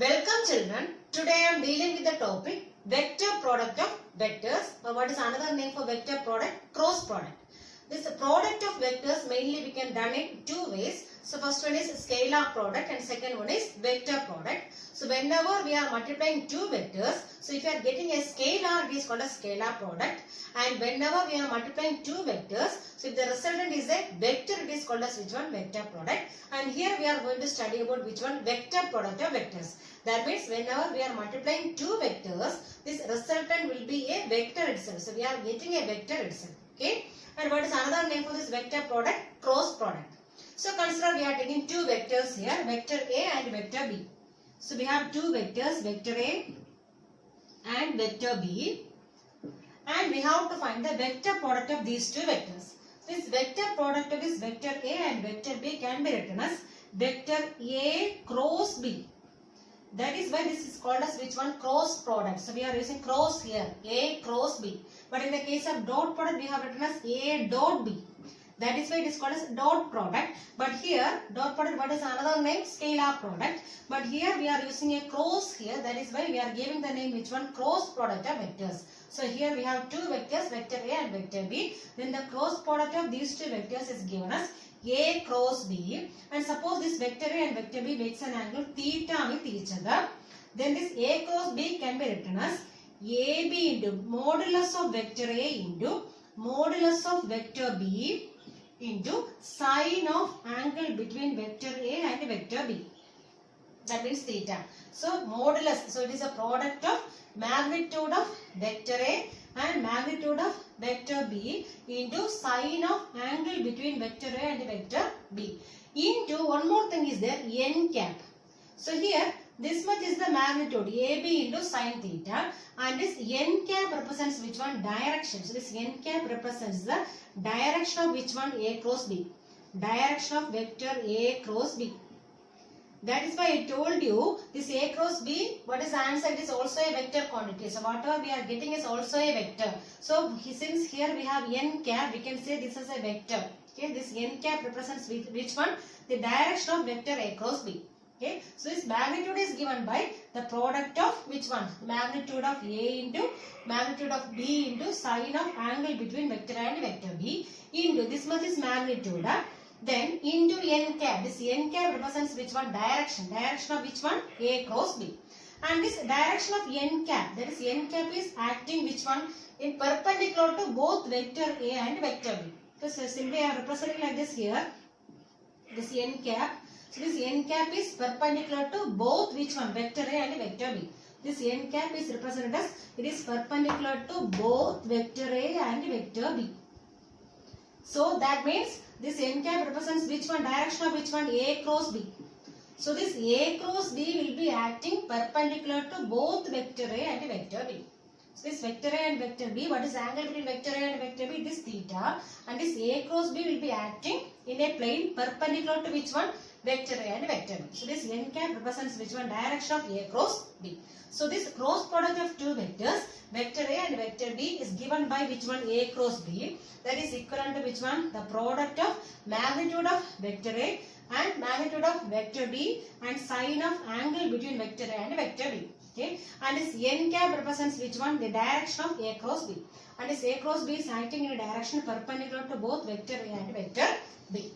Welcome children. Today I am dealing with the topic vector product of vectors. What is another name for vector product? Cross product. This product of vectors mainly we can done in two ways. So first one is scalar product and second one is vector product. So whenever we are multiplying two vectors, so if you are getting a scalar, it is called a scalar product. And whenever we are multiplying two vectors, so if the resultant is a vector, it is called as which one? Vector product. And here we are going to study about which one? Vector product of vectors. That means whenever we are multiplying two vectors, this resultant will be a vector itself. So we are getting a vector itself. Okay. And what is another name for this vector product? Cross product. So consider we are taking two vectors here, vector A and vector B. So we have two vectors, vector A and vector B. And we have to find the vector product of these two vectors. This vector product of this vector A and vector B can be written as vector A cross B. That is why this is called as which one? Cross product. So we are using cross here, A cross B. But in the case of dot product, we have written as A dot B. That is why it is called as dot product. But here, dot product, what is another name? Scalar product. But here we are using a cross here. That is why we are giving the name which one? Cross product of vectors. So here we have two vectors, vector A and vector B. Then the cross product of these two vectors is given as A cross B. And suppose this vector A and vector B makes an angle theta with each other. Then this A cross B can be written as AB into modulus of vector A into modulus of vector B into sine of angle between vector A and vector B. That means theta. So modulus, so it is a product of magnitude of vector A and magnitude of vector B into sine of angle between vector A and vector B into one more thing is there, n cap. So here this much is the magnitude AB into sine theta, and this n cap represents which one? Direction. So this n cap represents the direction of which one? A cross B. Direction of vector A cross B. That is why I told you this A cross B, what is the answer? It is also a vector quantity. So whatever we are getting is also a vector. So since here we have n cap, we can say this is a vector. Okay, this n cap represents which one? The direction of vector A cross B. Okay, so this magnitude is given by the product of which one? Magnitude of A into magnitude of B into sine of angle between vector A and vector B into this much is magnitude. Then into n cap. This n cap represents which one? Direction. Direction of which one? A cross B. And this direction of n cap, that is n cap is acting which one? In perpendicular to both vector A and vector B. So simply I am representing like this here. This n cap. So this n cap is perpendicular to both which one? Vector A and vector B. This n cap is represented as it is perpendicular to both vector A and vector B. So that means this n cap represents which one? Direction of which one? A cross B. So this A cross B will be acting perpendicular to both vector A and vector B. So this vector A and vector B, what is the angle between vector A and vector B? This theta. And this A cross B will be acting in a plane perpendicular to which one? Vector A and vector B. So this n cap represents which one? Direction of A cross B. So this cross product of two vectors, vector A and vector B, is given by which one? A cross B. That is equivalent to which one? The product of magnitude of vector A and magnitude of vector B and sine of angle between vector A and vector B. Okay. And this n cap represents which one? The direction of A cross B. And this A cross B is acting in a direction perpendicular to both vector A and vector B.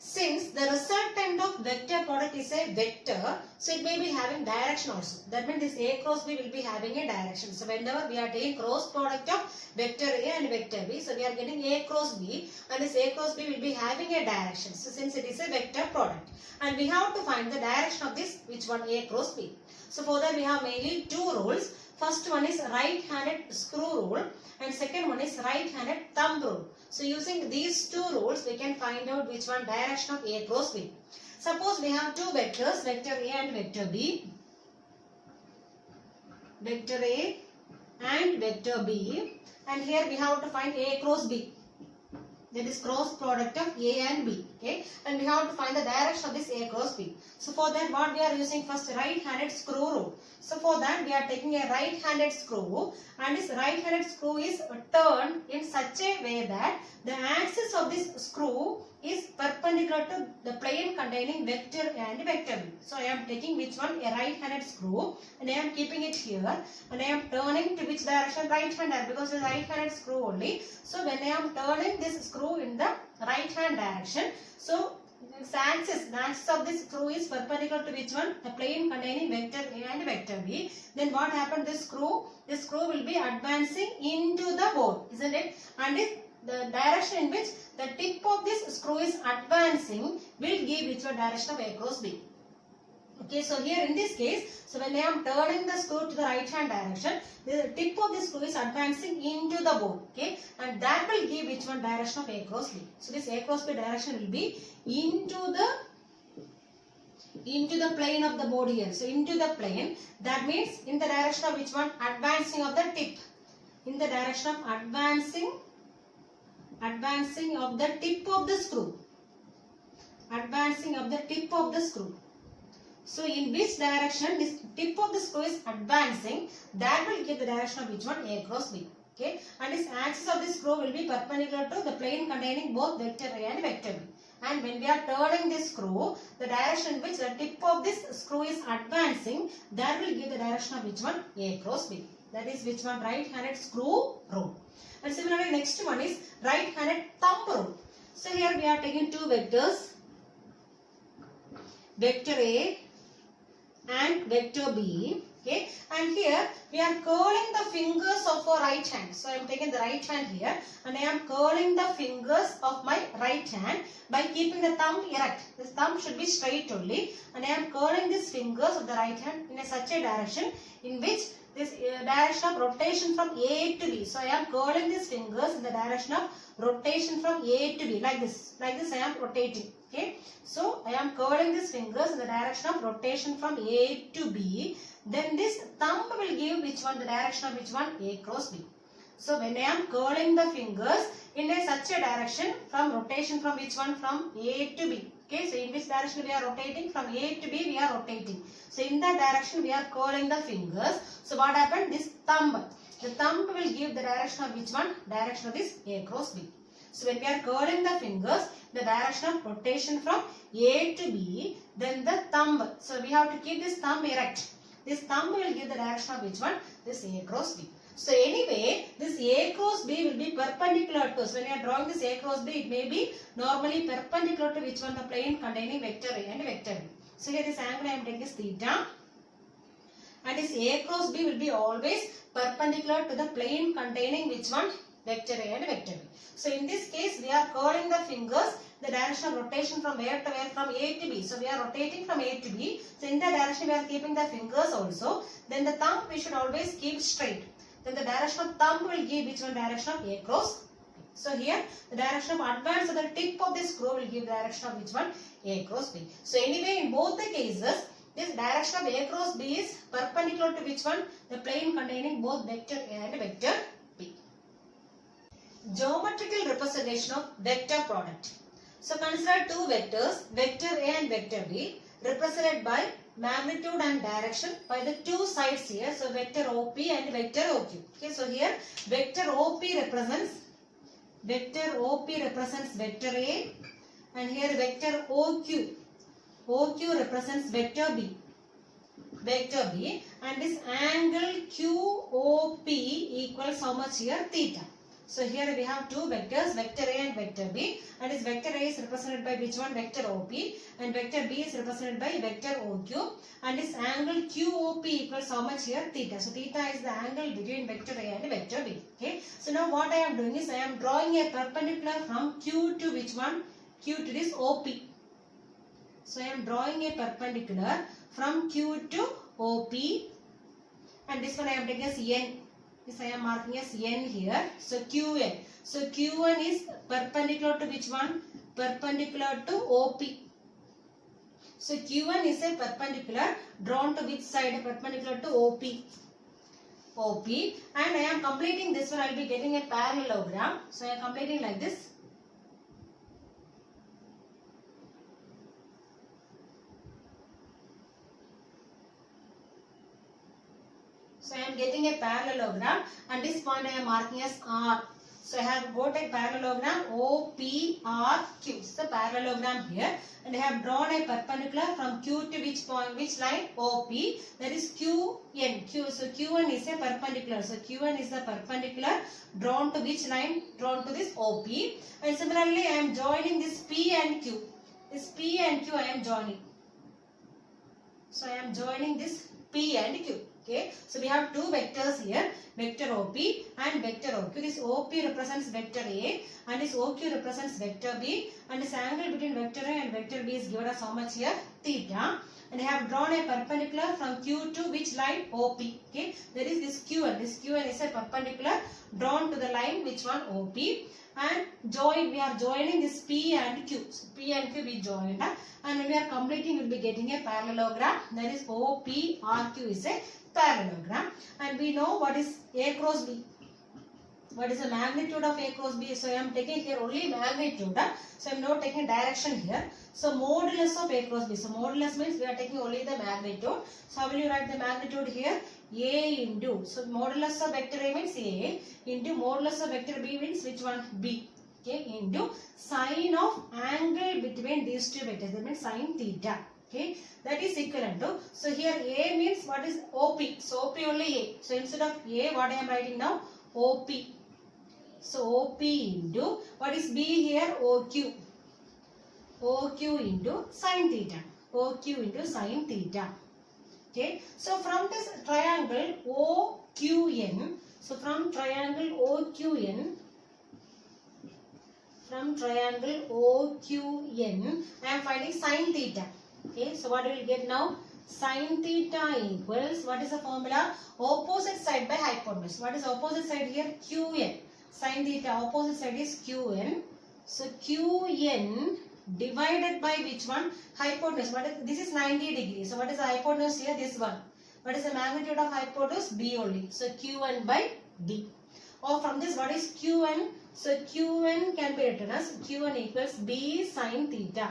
Since the resultant of vector product is a vector, so it may be having direction also. That means this A cross B will be having a direction. So whenever we are taking cross product of vector A and vector B, so we are getting A cross B, and this A cross B will be having a direction. So since it is a vector product, and we have to find the direction of this which one? A cross B. So for that we have mainly two rules. First one is right-handed screw rule and second one is right-handed thumb rule. So using these two rules we can find out which one? Direction of A cross B. Suppose we have two vectors, vector A and vector B. Vector A and vector B, and here we have to find A cross B. That is cross product of A and B. Okay, and we have to find the direction of this A cross B. So for that what we are using first, right-handed screw rule. So for that we are taking a right-handed screw, and this right-handed screw is turned in such a way that the axis of this screw is perpendicular to the plane containing vector A and vector B. So I am taking which one? A right-handed screw, and I am keeping it here, and I am turning to which direction? Right-handed, because it is right-handed screw only. So when I am turning this screw in the right-hand direction, so the axis of this screw is perpendicular to which one? The plane containing vector A and vector B. Then what happened? This screw will be advancing into the board, isn't it? And the direction in which the tip of this screw is advancing will give which one? Direction of A cross B. Okay, so here in this case, so when I am turning the screw to the right hand direction, the tip of the screw is advancing into the board, okay, and that will give which one? Direction of A cross B. So this A cross B direction will be into the plane of the board here. So into the plane, that means in the direction of which one? Advancing of the tip. In the direction of advancing of the tip of the screw. Advancing of the tip of the screw. So in which direction this tip of the screw is advancing, that will give the direction of which one? A cross B. Okay, and this axis of this screw will be perpendicular to the plane containing both vector A and vector B. And when we are turning this screw, the direction which the tip of this screw is advancing, that will give the direction of which one? A cross B. That is which one? Right-handed screw rule. And similarly, next one is right-handed thumb rule. So here we are taking two vectors, vector A and vector B. Okay, and here we are curling the fingers of our right hand. So I am taking the right hand here, and I am curling the fingers of my right hand by keeping the thumb erect. This thumb should be straight only, and I am curling these fingers of the right hand in such a direction in which this direction of rotation from A to B. So I am curling these fingers in the direction of rotation from A to B, like this. Like this I am rotating. Okay, so I am curling these fingers in the direction of rotation from A to B. Then this thumb will give which one? The direction of which one? A cross B. So when I am curling the fingers in such a direction from rotation from which one? From A to B. Okay, so in which direction we are rotating? From A to B we are rotating. So in that direction we are curling the fingers. So what happened? This thumb. The thumb will give the direction of which one? Direction of this A cross B. So when we are curling the fingers, the direction of rotation from A to B, then the thumb. So we have to keep this thumb erect. This thumb will give the direction of which one? This A cross B. So anyway, this A cross B will be perpendicular to. So when you are drawing this A cross B, it may be normally perpendicular to which one? The plane containing vector A and vector B. So here this angle I am taking is theta. And this A cross B will be always perpendicular to the plane containing which one? Vector A and vector B. So in this case, we are curling the fingers, the direction of rotation from where to where? From A to B. So we are rotating from A to B. So in that direction we are keeping the fingers also. Then the thumb we should always keep straight. Then the direction of thumb will give which one? Direction of A cross B. So here the direction of advance of the tip of this screw will give direction of which one? A cross B. So anyway, in both the cases, this direction of A cross B is perpendicular to which one? The plane containing both vector A and vector B. Geometrical representation of vector product. So consider two vectors, vector A and vector B, represented by magnitude and direction by the two sides here. So vector OP and vector OQ. Okay, so here vector OP represents vector A, and here vector OQ represents vector B, and this angle QOP equals how much here? Theta. So here we have two vectors, vector A and vector B, and this vector A is represented by which one? Vector OP, and vector B is represented by vector OQ, and this angle QOP equals how much here? Theta. So theta is the angle between vector A and vector B. Okay. So now what I am doing is I am drawing a perpendicular from Q to which one? Q to this OP. So I am drawing a perpendicular from Q to OP, and this one I am taking as N. This I am marking as N here. So QN. So Q1 is perpendicular to which one? Perpendicular to OP. So Q1 is a perpendicular drawn to which side? Perpendicular to OP. And I am completing this one. I will be getting a parallelogram. So I am completing like this. So I am getting a parallelogram and this point I am marking as R. So I have got a parallelogram OPRQ. It's the parallelogram here, and I have drawn a perpendicular from Q to which point, which line? OP. That is QN. So QN is a perpendicular. So QN is the perpendicular drawn to which line? Drawn to this OP. And similarly, I am joining this P and Q. This P and Q I am joining. So I am joining this P and Q. Okay, so we have two vectors here, vector OP and vector OQ. This OP represents vector A and this OQ represents vector B, and this angle between vector A and vector B is given as how much here? Theta. And I have drawn a perpendicular from Q to which line? OP. Okay, there is this QN. This QN is a perpendicular drawn to the line which one? OP. And we are joining this P and Q. So P and Q we joined, and when we are completing, we will be getting a parallelogram. That is OPRQ is a parallelogram, and we know what is A cross B. What is the magnitude of A cross B? So I am taking here only magnitude. So I am not taking direction here. So modulus of A cross B. So modulus means we are taking only the magnitude. So how will you write the magnitude here? A into. So modulus of vector A means A into modulus of vector B means which one? B. Okay, into sine of angle between these two vectors. That means sine theta. Okay, that is equivalent to. So here A means what is OP? So OP only A. So instead of A, what I am writing now? OP. So OP into what is B here? OQ. OQ into sine theta. OQ into sine theta. Okay. So from this triangle OQN. So from triangle OQN. From triangle OQN, I am finding sine theta. Okay, so what we will get now? Sine theta equals, what is the formula? Opposite side by hypotenuse. What is opposite side here? QN. Sine theta opposite side is QN. So QN divided by which one? Hypotenuse. What is, this is 90 degrees. So what is the hypotenuse here? This one. What is the magnitude of hypotenuse? B only. So QN by B. Or from this, what is QN? So QN can be written as QN equals B sine theta.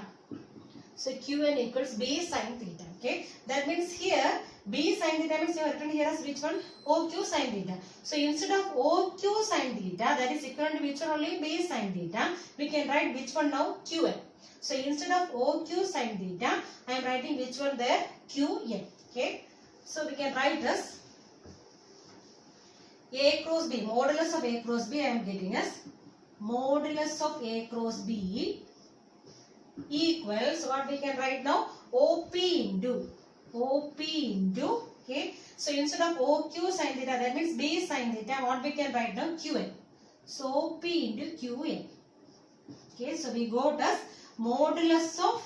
So QN equals B sine theta. Okay. That means here B sine theta means you have written here as which one? OQ sine theta. So instead of OQ sine theta, that is equivalent to which one only? B sine theta. We can write which one now? QN. So instead of OQ sine theta, I am writing which one there? QN. Okay. So we can write this A cross B. Modulus of A cross B I am getting as modulus of A cross B equals what we can write now? OP into okay. So instead of OQ sin theta, that means B sin theta, what we can write now? QN. So OP into QN. Okay, so we got as modulus of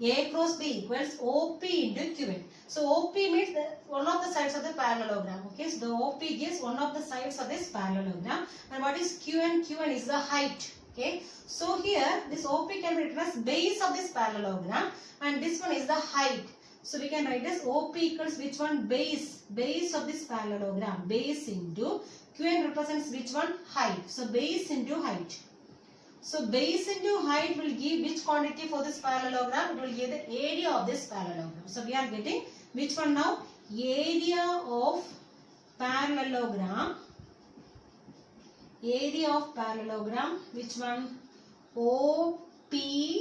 A cross B equals OP into QN. So OP means one of the sides of the parallelogram. Okay, so the OP gives one of the sides of this parallelogram. And what is QN? QN is the height. Okay, so here this OP can be written as base of this parallelogram, and this one is the height. So we can write this OP equals which one? Base of this parallelogram. Base into QN represents which one? Height. So base into height. So base into height will give which quantity for this parallelogram? It will give the area of this parallelogram. So we are getting which one now? Area of parallelogram. Area of parallelogram. Which one? OPRQ.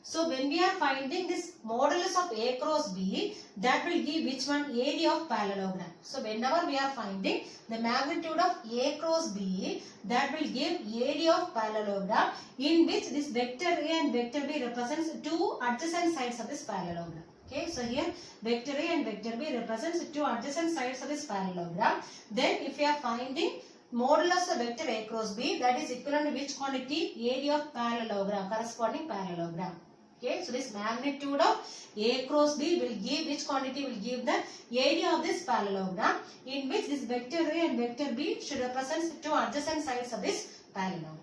So when we are finding this modulus of A cross B, that will give which one? Area of parallelogram. So whenever we are finding the magnitude of A cross B, that will give area of parallelogram, in which this vector A and vector B represents two adjacent sides of this parallelogram. Okay, so here vector A and vector B represents two adjacent sides of this parallelogram. Then if we are finding modulus of vector A cross B, that is equivalent to which quantity? Area of parallelogram, corresponding parallelogram. Okay, so this magnitude of A cross B will give which quantity? Will give the area of this parallelogram, in which this vector A and vector B should represent two adjacent sides of this parallelogram.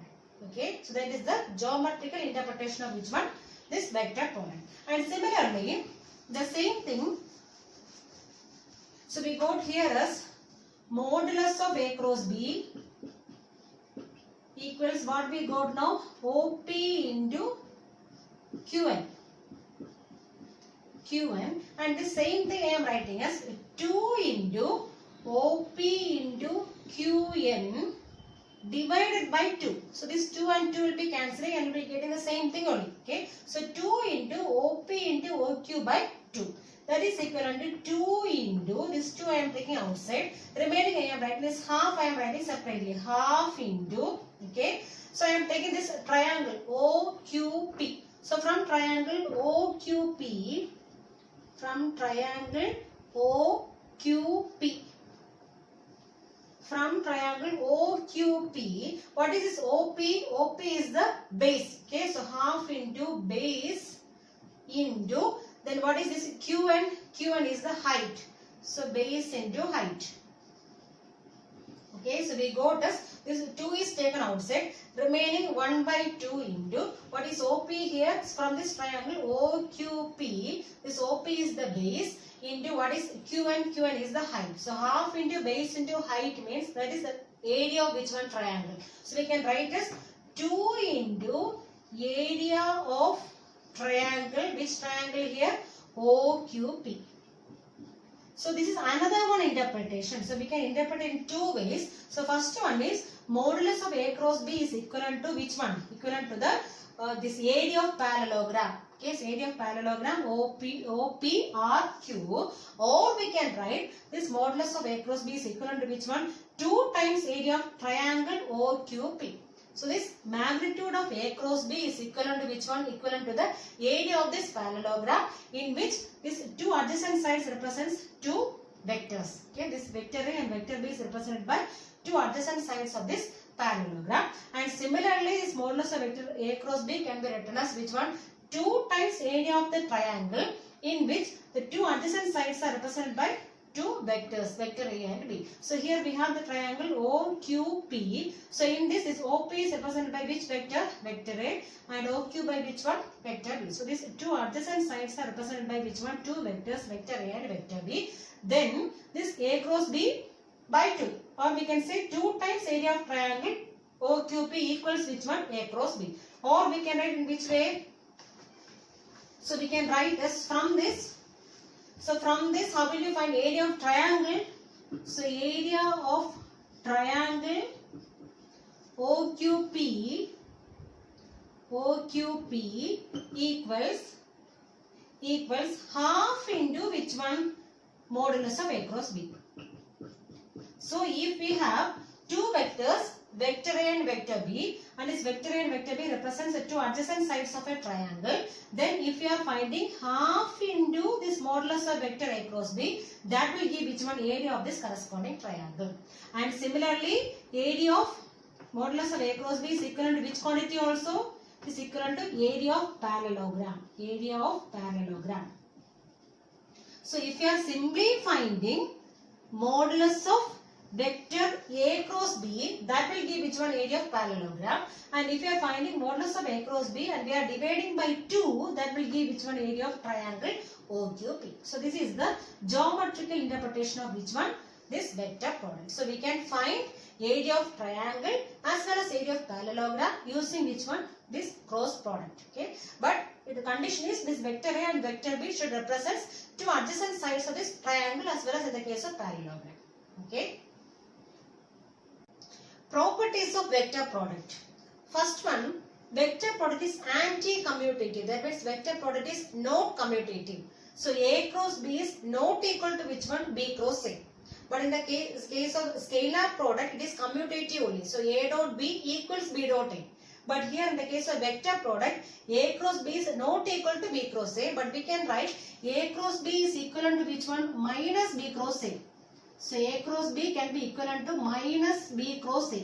Okay, so that is the geometrical interpretation of which one? This vector product. And similarly, the same thing. So we got here as modulus of A cross B equals what we got now? OP into QN. Qn, and the same thing I am writing as 2 into OP into Qn divided by 2. So this 2 and 2 will be cancelling and we will be getting the same thing only. Okay. So 2 into OP into OQ by 2. That is equivalent to 2 into, this 2 I am taking outside. Remaining I am writing this half, I am writing separately. Half into, okay. So I am taking this triangle OQP. So from triangle OQP, from triangle OQP, what is this OP? OP is the base. Okay, so half into base into, then what is this Qn? Qn is the height. So base into height. Okay, so we got as this 2 is taken outside, remaining 1 by 2 into, what is OP here? From this triangle OQP, this OP is the base into what is Qn? Qn is the height. So half into base into height means that is the area of which one triangle. So we can write as 2 into area of triangle. Which triangle here? OQP. So this is another one interpretation. So we can interpret in two ways. So first one is modulus of A cross B is equivalent to which one? Equivalent to the this area of parallelogram. Okay, so area of parallelogram OPRQ. Or we can write this modulus of A cross B is equivalent to which one? 2 times area of triangle OQP. So this magnitude of A cross B is equivalent to which one? Equivalent to the area of this parallelogram, in which this two adjacent sides represents two vectors. Okay, this vector A and vector B is represented by two adjacent sides of this parallelogram. And similarly, this modulus of vector A cross B can be written as which one? 2 times area of the triangle, in which the two adjacent sides are represented by two vectors, vector A and B. So here we have the triangle OQP. So in this OP is represented by which vector? Vector A, and OQ by which one? Vector B. So these two adjacent sides are represented by which one? Two vectors, vector A and vector B. Then this A cross B by 2, or we can say 2 times area of triangle OQP equals which one? A cross B. Or we can write in which way? So we can write as from this. So from this, how will you find area of triangle? So area of triangle OQP equals half into which one? Modulus of A cross B. So if we have two vectors, vector A and vector B, and this vector A and vector B represents the two adjacent sides of a triangle, then if you are finding half into this modulus of vector A cross B, that will give which one? Area of this corresponding triangle. And similarly, area of modulus of A cross B is equivalent to which quantity also? It is equivalent to area of parallelogram. Area of parallelogram. So if you are simply finding modulus of vector A cross B, that will give which one? Area of parallelogram. And if you are finding modulus of A cross B and we are dividing by 2, that will give which one? Area of triangle OQP. So this is the geometrical interpretation of which one? This vector product. So we can find area of triangle as well as area of parallelogram using which one? This cross product. Okay. But the condition is this vector A and vector B should represent two adjacent sides of this triangle as well as in the case of parallelogram. Okay. Properties of vector product. First one, vector product is anti-commutative. That means vector product is not commutative. So A cross B is not equal to which one? B cross A. But in the case of scalar product, it is commutative only. So A dot B equals B dot A. But here in the case of vector product, A cross B is not equal to B cross A. But we can write A cross B is equivalent to which one? Minus B cross A. So A cross B can be equivalent to minus B cross A.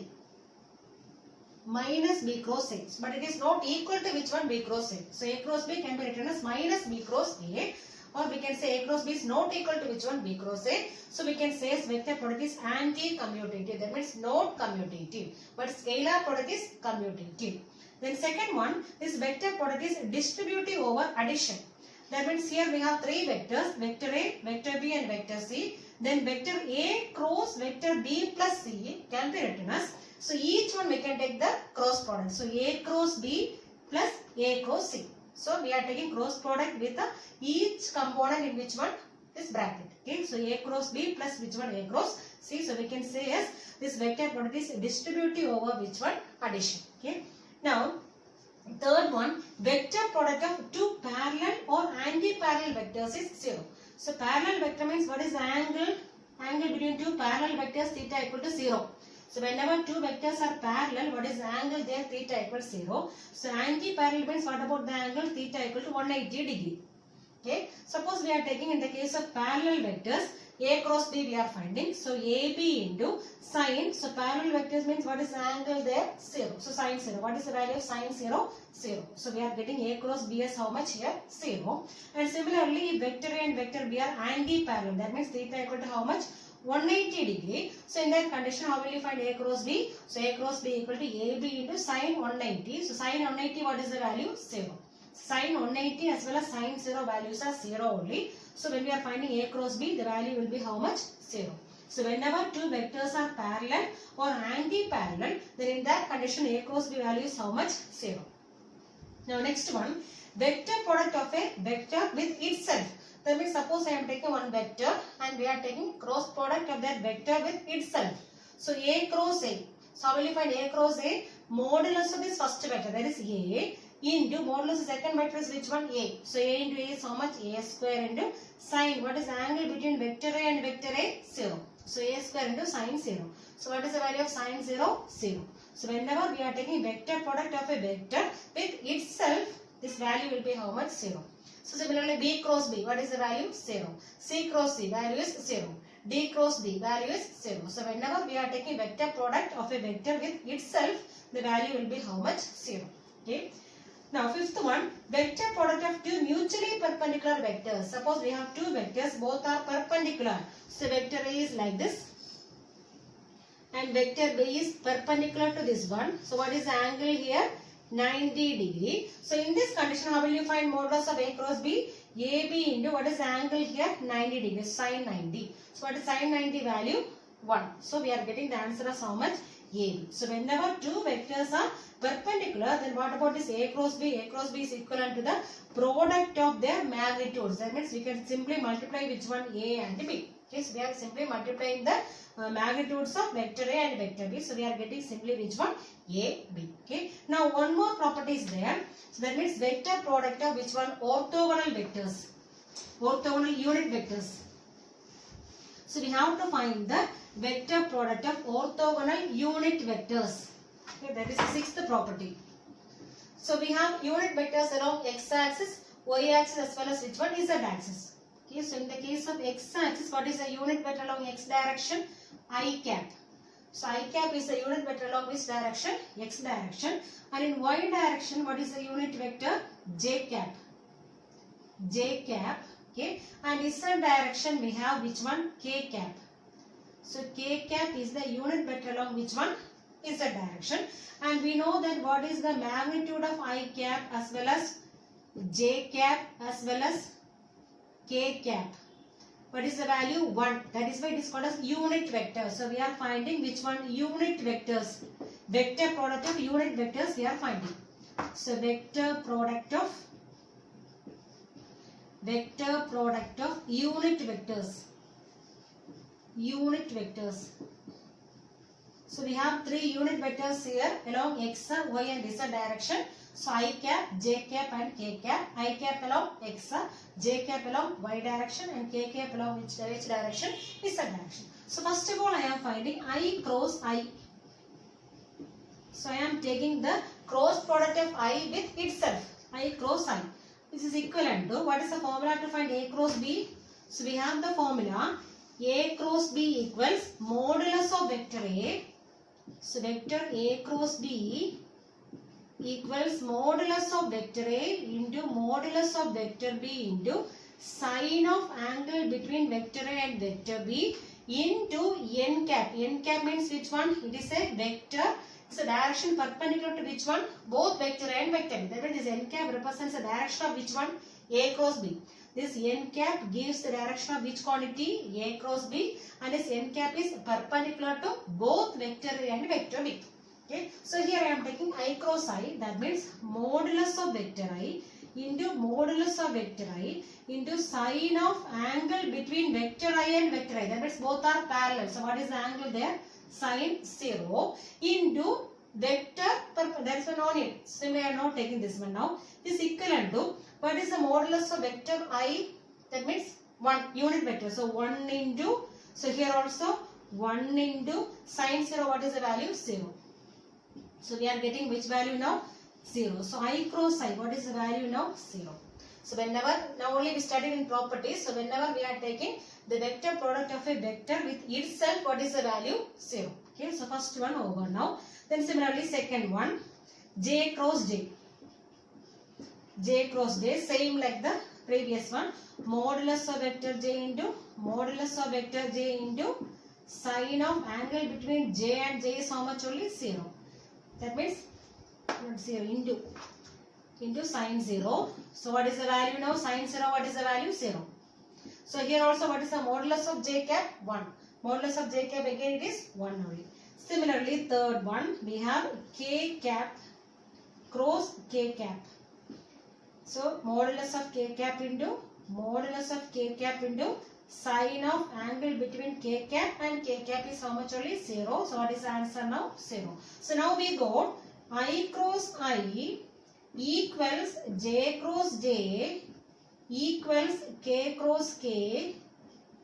Minus B cross A. But it is not equal to which one? B cross A. So A cross B can be written as minus B cross A. Or we can say A cross B is not equal to which one? B cross A. So we can say as vector product is anti-commutative. That means not commutative. But scalar product is commutative. Then second one, this vector product is distributive over addition. That means here we have three vectors. Vector A, vector B and vector C. Then vector A cross vector B plus C can be written as. So each one we can take the cross product. So A cross B plus A cross C. So we are taking cross product with each component in which one is bracket. Okay, so A cross B plus which one A cross C. So we can say as this vector product is distributive over which one addition. Okay. Now third one, vector product of two parallel or anti-parallel vectors is 0. So parallel vector means what is the angle? Angle between two parallel vectors theta equal to 0. So whenever two vectors are parallel, what is the angle there? Theta equals 0. So anti-parallel means what about the angle? Theta equal to 180 degree. Okay. Suppose we are taking in the case of parallel vectors, A cross B we are finding. So AB into sine. So parallel vectors means what is the angle there? 0. So sine 0. What is the value of sine 0? 0. So we are getting A cross B as how much here? 0. And similarly, vector A and vector B are anti-parallel. That means theta equal to how much? 180 degree. So in that condition, how will you find A cross B? So A cross B equal to AB into sine 180. So sine 180, what is the value? 0. Sine 180 as well as sine 0 values are 0 only. So when we are finding A cross B, the value will be how much? 0. So whenever two vectors are parallel or anti-parallel, then in that condition A cross B value is how much? 0. Now next one, vector product of a vector with itself. That means suppose I am taking one vector and we are taking cross product of that vector with itself. So A cross A. So how will you find A cross A? Modulus of this first vector, that is A, into modulus of second vector is which one? A. So A into A is how much? A square into sine. What is the angle between vector A and vector A? 0. So A square into sine 0. So what is the value of sine 0? 0. So whenever we are taking vector product of a vector with itself, this value will be how much? 0. So similarly B cross B, what is the value? 0. C cross C, value is 0. D cross D, value is 0. So whenever we are taking vector product of a vector with itself, the value will be how much? 0. Okay. Now fifth one, vector product of two mutually perpendicular vectors. Suppose we have two vectors, both are perpendicular. So vector A is like this and vector B is perpendicular to this one. So what is the angle here? 90 degree. So in this condition, how will you find modulus of A cross B? AB into what is the angle here? 90 degree, sine 90. So what is sine 90 value? 1. So we are getting the answer as how much? AB. So whenever two vectors are perpendicular, then what about this A cross B? A cross B is equivalent to the product of their magnitudes. That means we can simply multiply which one? A and B. Okay, so we are simply multiplying the magnitudes of vector A and vector B. So we are getting simply which one? A, B. Okay. Now one more property is there. So that means vector product of which one? Orthogonal vectors. Orthogonal unit vectors. So we have to find the vector product of orthogonal unit vectors. Okay, that is the sixth property. So we have unit vectors along x-axis, y-axis as well as which one? Z-axis. Okay, so in the case of x-axis, what is the unit vector along x direction? I cap. So I cap is the unit vector along which direction? X direction. And in y direction, what is the unit vector? J cap. J cap. Okay. And in z direction, we have which one? K cap. So K cap is the unit vector along which one? Z direction. And we know that what is the magnitude of I cap as well as J cap as well as K cap. What is the value? 1. That is why it is called as unit vector. So we are finding which one? Unit vectors. Vector product of unit vectors we are finding. So vector product of unit vectors. Unit vectors. So we have three unit vectors here along x, y and z direction. So I cap, j cap and k cap. I cap along x, j cap along y direction and k cap along which direction? Z direction. So first of all I am finding I cross I. So I am taking the cross product of I with itself. I cross I. This is equivalent to, what is the formula to find A cross B? So we have the formula A cross B equals modulus of vector A. So vector A cross B equals modulus of vector A into modulus of vector B into sine of angle between vector A and vector B into n cap. N cap means which one? It is a vector. It's a direction perpendicular to which one? Both vector A and vector B. That means this n cap represents the direction of which one? A cross B. This n cap gives the direction of which quantity? A cross B, and this n cap is perpendicular to both vector A and vector B. Okay. So here I am taking I cross I. That means modulus of vector I into modulus of vector I into sine of angle between vector I and vector I. That means both are parallel. So what is the angle there? Sine 0 into vector, that is no need. So we are not taking this one now. This is equivalent to, what is the modulus of vector I? That means 1 unit vector. So 1 into, so here also 1 into sine 0, what is the value? 0. So we are getting which value now? 0. So I cross I, what is the value now? 0. So whenever, now only we studied in properties, so whenever we are taking the vector product of a vector with itself, what is the value? 0. Okay, so first one over now. Then similarly second one, j cross j. J cross j, same like the previous one. Modulus of vector j into modulus of vector j into sine of angle between j and j is how much only? 0. That means not 0 into sine 0. So what is the value now? Sine 0, what is the value? 0. So here also what is the modulus of j cap? 1. Modulus of j cap again it is 1 only. Similarly third one we have k cap cross k cap. So modulus of k cap into sine of angle between k cap and k cap is how much only? 0. So what is the answer now? 0. So now we got I cross I equals j cross j equals k cross k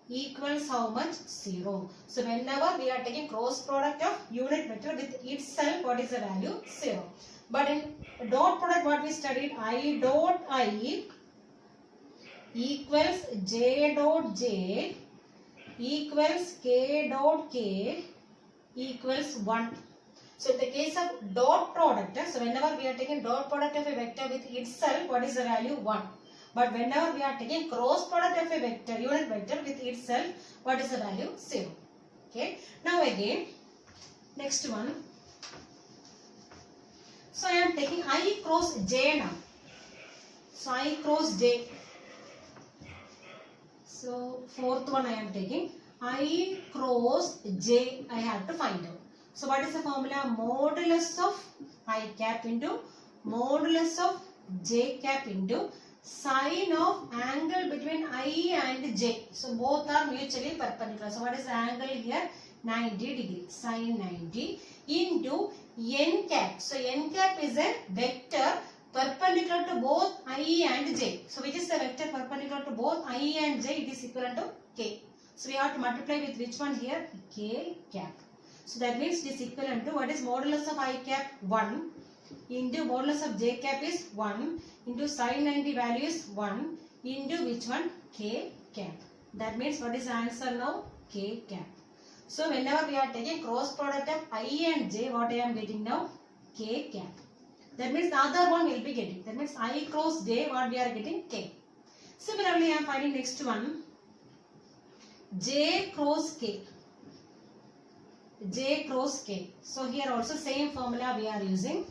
equals how much? 0. So whenever we are taking cross product of unit vector with itself, what is the value? 0. But in dot product what we studied, I dot I equals j dot j equals k dot k equals 1. So in the case of dot product, so whenever we are taking dot product of a vector with itself, what is the value? 1. But whenever we are taking cross product of a vector, unit vector with itself, what is the value? 0. Okay. Now again, next one. So I am taking I cross j now. So I cross j. So fourth one I am taking I cross j. I have to find out. So what is the formula? Modulus of I cap into modulus of j cap into sine of angle between I and j. So both are mutually perpendicular. So what is the angle here? 90 degree. Sine 90 into n cap. So n cap is a vector perpendicular to both I and j. So which is the vector perpendicular to both I and j? It is equivalent to k. So we have to multiply with which one here? K cap. So that means it is equivalent to, what is modulus of I cap? 1 into modulus of j cap is 1 into sine 90 value is 1 into which one? K cap. That means what is the answer now? K cap. So whenever we are taking cross product of I and j, what I am getting now? K cap. That means the other one will be getting. That means I cross j, what we are getting? K. Similarly I am finding next one. J cross k. J cross k. So here also same formula we are using.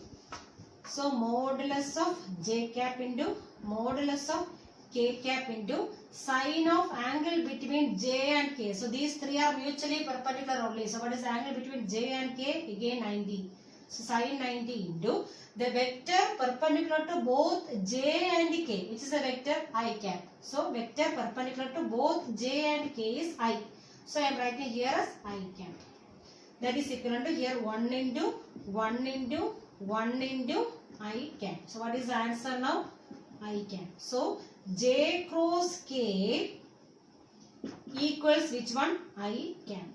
So modulus of j cap into modulus of k cap into sine of angle between j and k. So these three are mutually perpendicular only. So what is the angle between j and k? Again 90. So sine 90 into the vector perpendicular to both j and k, which is a vector I cap. So vector perpendicular to both j and k is I. So I am writing here as I cap. That is equivalent to here 1 into I cap. So what is the answer now? I cap. So j cross k equals which one? I cap.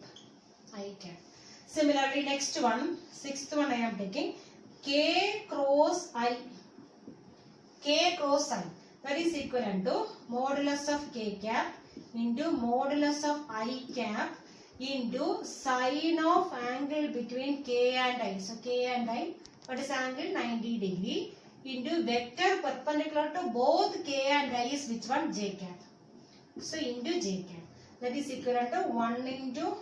I cap. Similarly next one, sixth one I am taking k cross I. K cross I. That is equivalent to modulus of k cap into modulus of I cap into sine of angle between k and I. So k and I, what is angle? 90 degree into vector perpendicular to both k and I is which one? J cap. So into j cap. That is equivalent to 1 into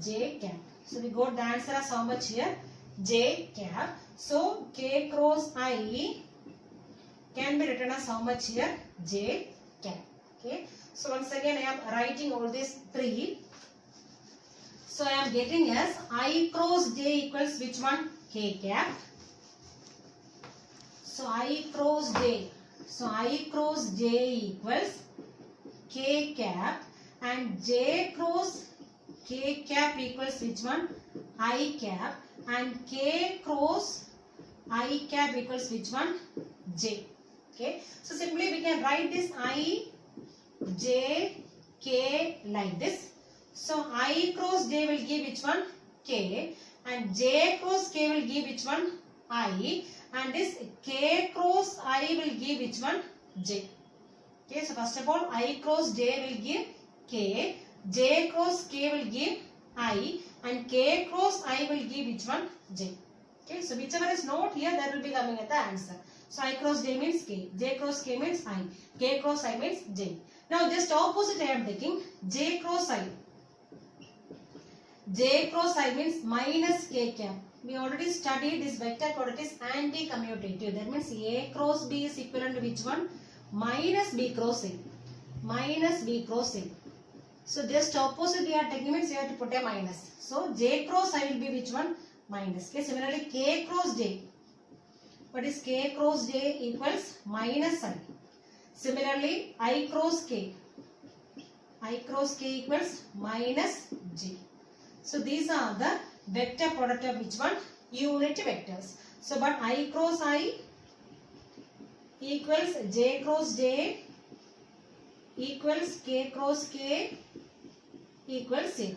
j cap. So we got the answer as how much here? J cap. So k cross I can be written as how much here? J cap. Okay. So once again I am writing all these three. So I am getting as I cross j equals which one? K cap. So I cross j. So I cross j equals k cap, and j cross k cap equals which one? I cap, and k cross I cap equals which one? J. Okay. So simply we can write this I, j, k like this. So I cross j will give which one? K, and j cross k will give which one? I, and this k cross I will give which one? J. Okay, so first of all I cross j will give k, j cross k will give I, and k cross I will give which one? J. Okay, so whichever is not here, that will be coming at the answer. So I cross j means k, j cross k means I, k cross I means j. Now just opposite I am taking j cross I. J cross I means minus k cap. We already studied this vector product is anti-commutative. That means A cross B is equivalent to which one? Minus B cross A. Minus B cross A. So just opposite we are taking means you have to put a minus. So J cross I will be which one? Minus. Okay, similarly K cross J. What is K cross J equals minus I. Similarly I cross K. I cross K equals minus J. So these are the vector product of which one? Unit vectors. So but I cross I equals j cross j equals k cross k equals 0.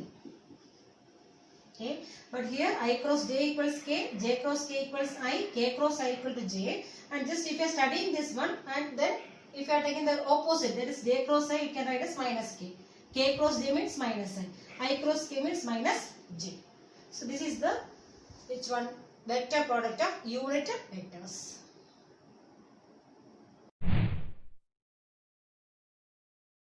Okay. But here I cross j equals k, j cross k equals I, k cross I equal to j. And just if you are studying this one, and then if you are taking the opposite, that is j cross I, you can write as minus k. K cross j means minus I cross k means minus j. So this is the which one? Vector product of unit vectors.